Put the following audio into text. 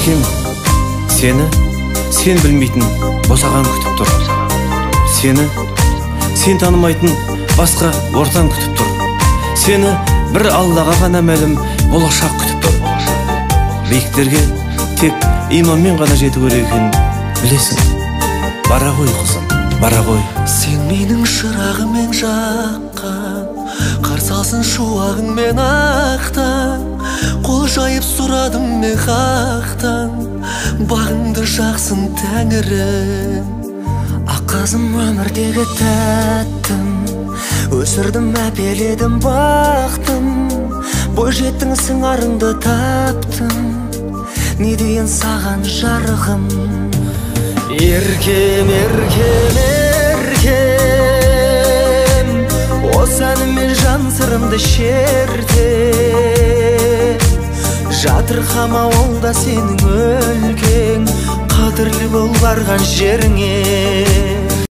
еркем, сен білмейтін босаған күтіп тұр. Сен танымайтын басқа ортан күтіп тұр. Сені бір Аллаға ғана мәлім болашақ күтіп тұр. Биіктерге тек иманмен ғана жету керек екенін білесің. Бара ғой қызым, бара ғой. Сен менің шырағыммен жаққан, қарсы алсын шуағыңмен ақтан. Қол жайып сұрадым мен хақтан, бағыңды жақсын тәңірім. Аққазым өмірдегі тәттім, өсірдім әпеледім бақтым. Бой жеттің сыңарыңды таптым, не дейін саған жарығым. Еркем, еркем, еркем, осы әніммен жан сырымды шерте. Жатырқама, ол да сенің өлкең, қадірлі бол барған жеріңе.